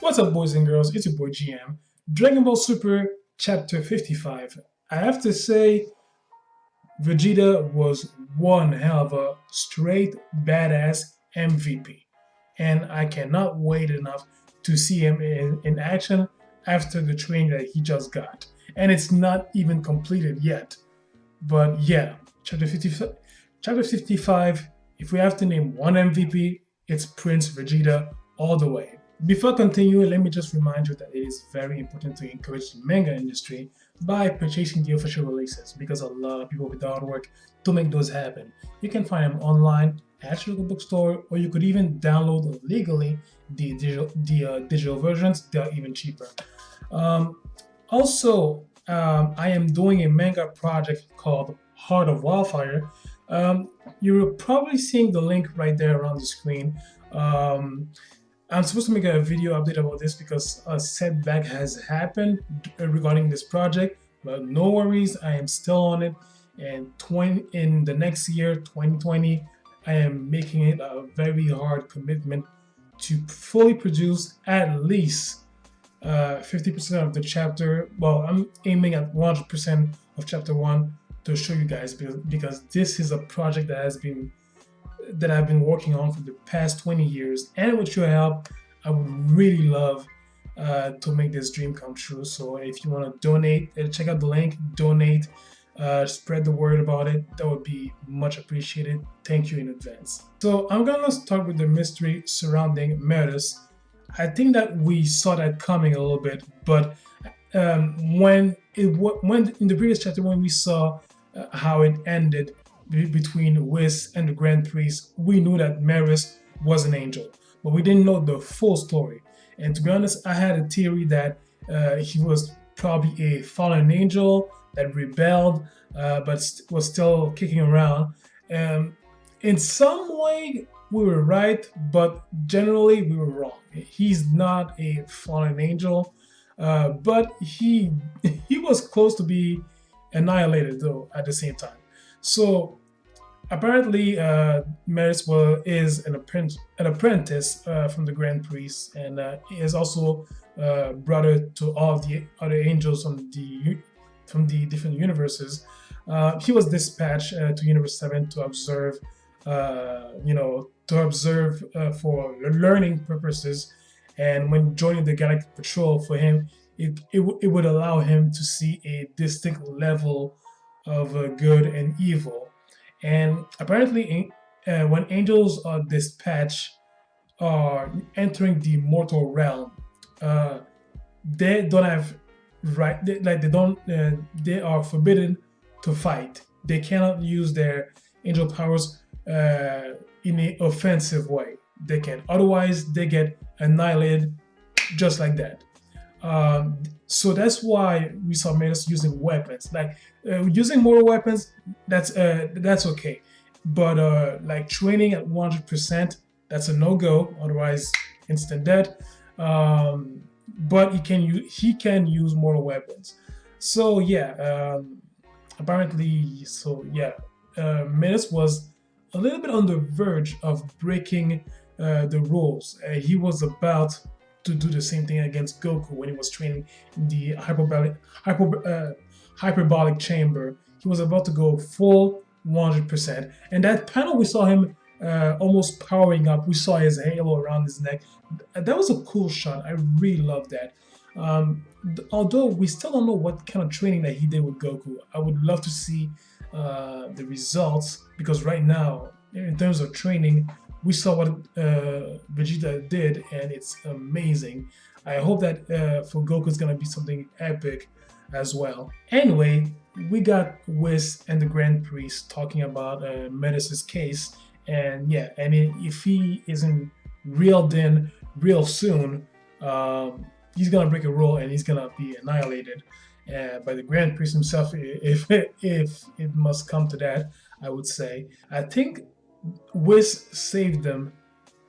What's up, boys and girls? It's your boy GM. Dragon Ball Super Chapter 55. I have to say, Vegeta was one hell of a straight badass MVP. And I cannot wait enough to see him in action after the training that he just got. And it's not even completed yet. But yeah, Chapter 55, if we have to name one MVP, it's Prince Vegeta all the way. Before continuing, let me just remind you that it is very important to encourage the manga industry by purchasing the official releases because a lot of people put the hard work to make those happen. You can find them online at your local bookstore, or you could even download legally the digital versions. They are even cheaper. I am doing a manga project called Heart of Wildfire. You're probably seeing the link right there around the screen. I'm supposed to make a video update about this because a setback has happened regarding this project, but no worries, I am still on it. And in the next year, 2020, I am making it a very hard commitment to fully produce at least 50% of the chapter. Well, I'm aiming at 100% of chapter 1 to show you guys because this is a project that I've been working on for the past 20 years, and with your help, I would really love to make this dream come true. So if you want to donate, check out the link, donate, spread the word about it. That would be much appreciated. Thank you in advance. So I'm gonna start with the mystery surrounding Merus. I think that we saw that coming a little bit, but when in the previous chapter, when we saw how it ended between Whis and the Grand Priest, we knew that Merus was an angel, but we didn't know the full story. And to be honest, I had a theory that he was probably a fallen angel that rebelled, but was still kicking around. In some way, we were right, but generally we were wrong. He's not a fallen angel, but he was close to be annihilated though at the same time. So apparently, Merus is an apprentice from the Grand Priest, and he is also brother to all of the other angels from the different universes. He was dispatched to Universe 7 to observe, for learning purposes. And when joining the Galactic Patrol, for him, it would allow him to see a distinct level of good and evil. And apparently, when angels are dispatched or entering the mortal realm, they don't have right. They are forbidden to fight. They cannot use their angel powers in an offensive way. They can. Otherwise, they get annihilated just like that. So that's why we saw Merus using weapons, like using mortal weapons. That's okay, but like training at 100%, that's a no-go. Otherwise, instant death. But he can use mortal weapons. So yeah, Merus was a little bit on the verge of breaking the rules. He was about to do the same thing against Goku when he was training in the hyperbolic chamber. He was about to go full 100%. And that panel, we saw him almost powering up. We saw his halo around his neck. That was a cool shot. I really love that. Although we still don't know what kind of training that he did with Goku. I would love to see the results, because right now, in terms of training, we saw what Vegeta did, and it's amazing. I hope that for Goku it's gonna be something epic as well. Anyway, we got Whis and the Grand Priest talking about Merus's case, and yeah, and if he isn't reeled in real soon, he's gonna break a rule and he's gonna be annihilated by the Grand Priest himself, if it must come to that. I would say. I think Whis saved them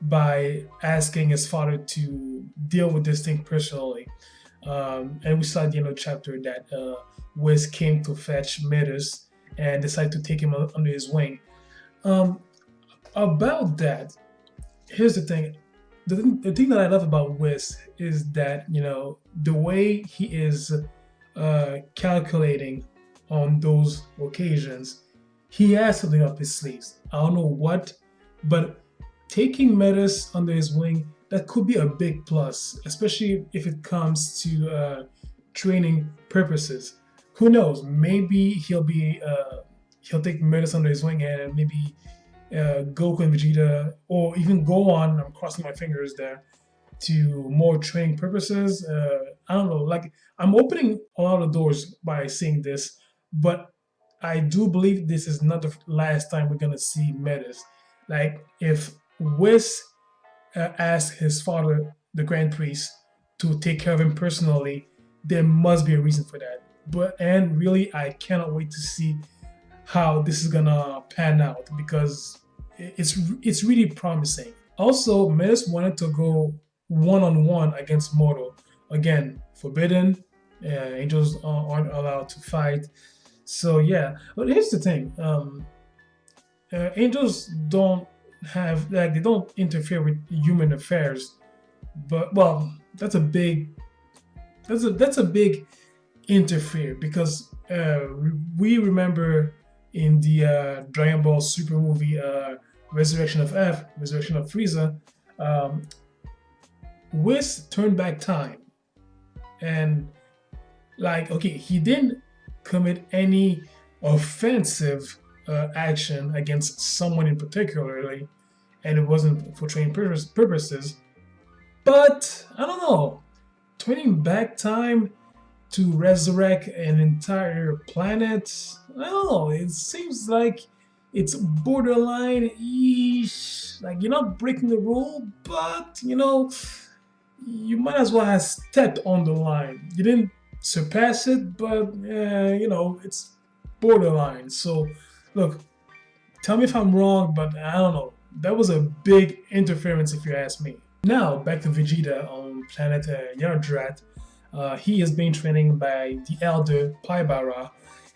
by asking his father to deal with this thing personally. And we saw at the end of the chapter that Whis came to fetch Merus and decided to take him under his wing. About that, here's the thing. the thing that I love about Whis is that the way he is calculating on those occasions, he has something up his sleeves. I don't know what, but taking Metis under his wing, that could be a big plus, especially if it comes to training purposes. Who knows? Maybe he'll take Metis under his wing and maybe Goku and Vegeta, or even go on. I'm crossing my fingers there to more training purposes. I don't know. Like I'm opening a lot of doors by saying this, but I do believe this is not the last time we're gonna see Metis. Like if Whis asked his father, the Grand Priest, to take care of him personally, there must be a reason for that. And really, I cannot wait to see how this is gonna pan out because it's really promising. Also, Metis wanted to go one-on-one against Mortal. Again, forbidden. Angels aren't allowed to fight. So yeah, but here's the thing: angels don't have like they don't interfere with human affairs. But well, that's a big interfere because we remember in the Dragon Ball Super movie Resurrection of Frieza, um, Whis turned back time and like okay, he didn't commit any offensive action against someone in particularly, and it wasn't for training purposes. But I don't know, turning back time to resurrect an entire planet. I don't know. It seems like it's borderline ish. Like you're not breaking the rule, but you might as well have stepped on the line. You didn't surpass it, but it's borderline. So, look, tell me if I'm wrong, but I don't know. That was a big interference, if you ask me. Now, back to Vegeta on planet Yardrat. He is being trained by the elder Paibara,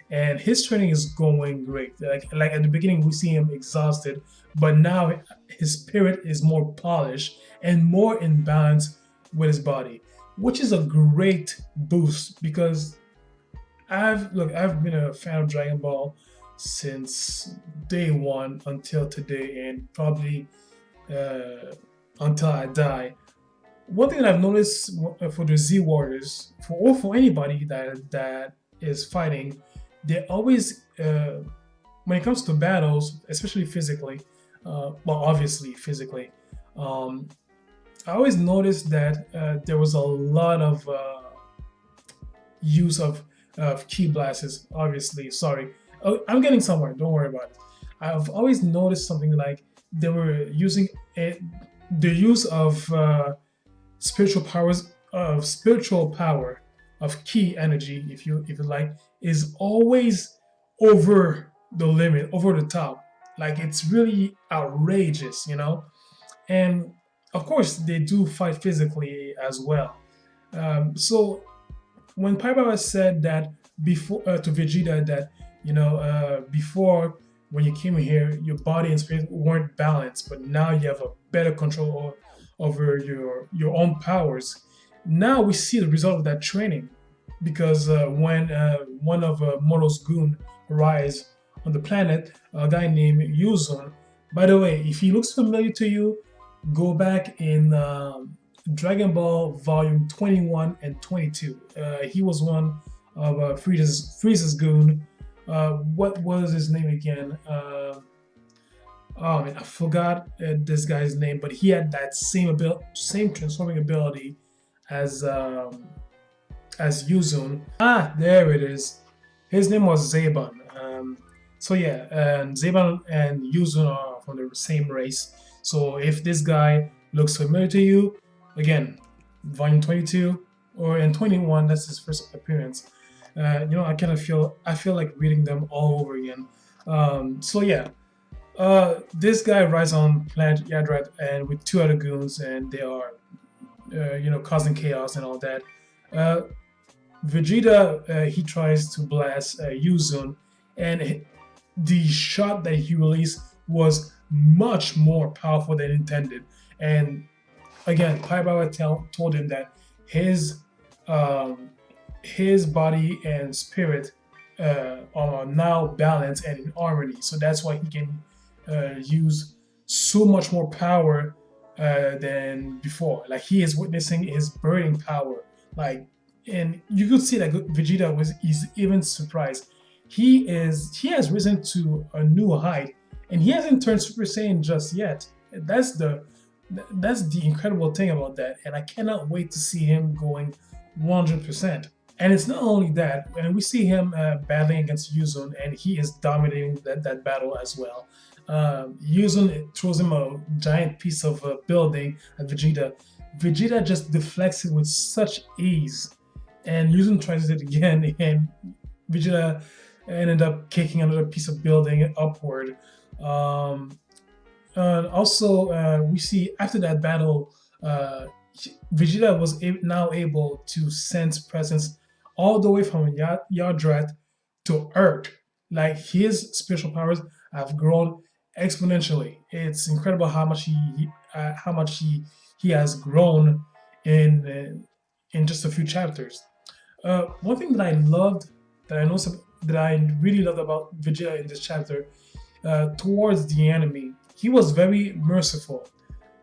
and his training is going great. Like at the beginning, we see him exhausted, but now his spirit is more polished and more in balance with his body, which is a great boost because I've been a fan of Dragon Ball since day one until today, and probably until I die. One thing that I've noticed for the Z Warriors, for anybody that is fighting, they always when it comes to battles, especially physically, well, obviously physically, I always noticed that there was a lot of use of key blasts. Obviously, sorry, oh, I'm getting somewhere. Don't worry about it. I've always noticed something like they were using the use of spiritual power of key energy, if you like, is always over the limit, over the top. Like it's really outrageous. And of course, they do fight physically as well. So when Paibara said that before to Vegeta that before when you came here, your body and spirit weren't balanced, but now you have a better control over your own powers. Now we see the result of that training, because when one of Moro's goon arrives on the planet, a guy named Yuzun. By the way, if he looks familiar to you, go back in Dragon Ball Volume 21 and 22. He was one of Frieza's goon. What was his name again? Oh man, I forgot this guy's name, but he had that same transforming ability as Yuzun. Ah, there it is. His name was Zaban. So yeah, and Zaban and Yuzun are from the same race. So if this guy looks familiar to you, again, Volume 22 or in 21, that's his first appearance. I feel like reading them all over again. So yeah, this guy rides on planet Yadrat and with two other goons, and they are, causing chaos and all that. Vegeta, he tries to blast Yuzun, and the shot that he released was much more powerful than intended. And again, Kaibawa told him that his um, his body and spirit are now balanced and in harmony. So that's why he can use so much more power than before. Like he is witnessing his burning power. Like, and you could see that Vegeta was is even surprised. He has risen to a new height, and he hasn't turned Super Saiyan just yet. That's the that's the incredible thing about that, and I cannot wait to see him going 100%. And it's not only that, and we see him battling against Yuzun, and he is dominating that battle as well. Yuzun throws him a giant piece of building at Vegeta. Vegeta just deflects it with such ease, and Yuzun tries it again, and Vegeta ended up kicking another piece of building upward. Um, also, we see after that battle, Vegeta was now able to sense presence all the way from Yardrat to Earth. Like his spiritual powers have grown exponentially. It's incredible how much he has grown in just a few chapters. One thing that I loved, that I know that I really loved about Vegeta in this chapter, towards the enemy, he was very merciful.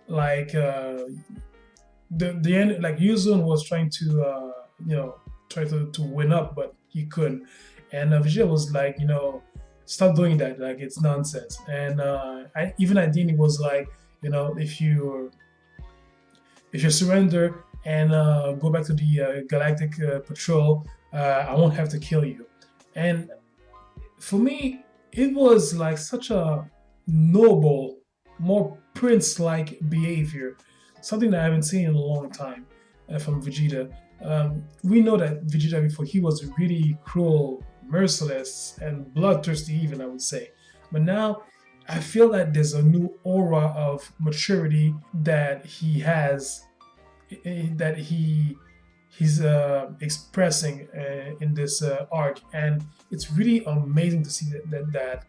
Like the end, like Yuzun was trying to try to win up, but he couldn't. And Vegeta was like, stop doing that. Like it's nonsense. And even at the end, he was like, if you surrender and go back to the galactic patrol, I won't have to kill you. And for me, it was like such a noble, more prince-like behavior, something that I haven't seen in a long time from Vegeta. We know that Vegeta before, he was really cruel, merciless, and bloodthirsty, even I would say. But now I feel that there's a new aura of maturity that he has, that he's expressing in this arc, and it's really amazing to see that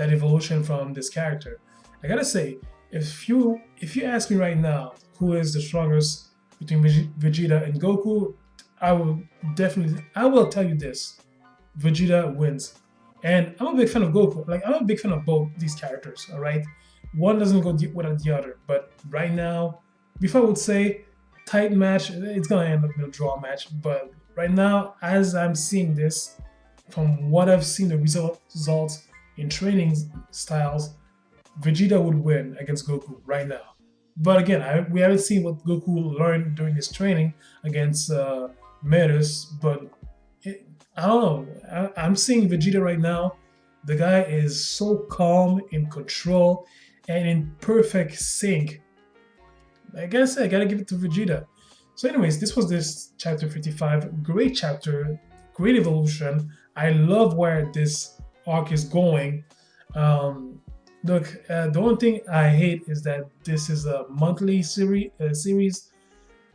evolution from this character. I gotta say, if you ask me right now who is the strongest between Vegeta and Goku, I will tell you this: Vegeta wins. And I'm a big fan of Goku. Like I'm a big fan of both these characters. All right, one doesn't go without the other. But right now, before I would say tight match, it's gonna end up in a draw match. But right now, as I'm seeing this, from what I've seen, the results in training styles, Vegeta would win against Goku right now. But again, we haven't seen what Goku learned during his training against Merus. But I don't know. I'm seeing Vegeta right now. The guy is so calm, in control, and in perfect sync. I guess I gotta give it to Vegeta. So, anyways, this chapter 55. Great chapter, great evolution. I love where this arc is going. Look, the only thing I hate is that this is a monthly series.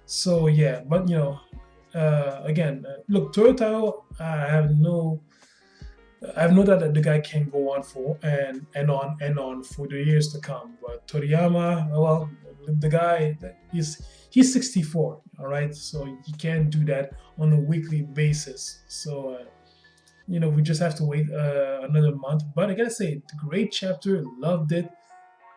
So yeah, but again, look, Toyota, I have no doubt that the guy can go on for and on for the years to come. But Toriyama, well, the guy, he's 64, all right, so you can't do that on a weekly basis. So we just have to wait another month. But I gotta say, great chapter, loved it.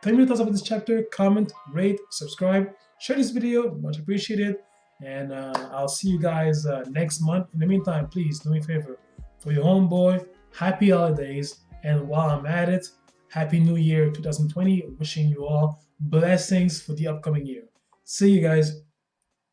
Tell me your thoughts about this chapter. Comment, rate, subscribe, share this video, much appreciated. And I'll see you guys next month. In the meantime, please do me a favor, for your homeboy, happy holidays. And while I'm at it, happy new year 2020. Wishing you all blessings for the upcoming year. See you guys.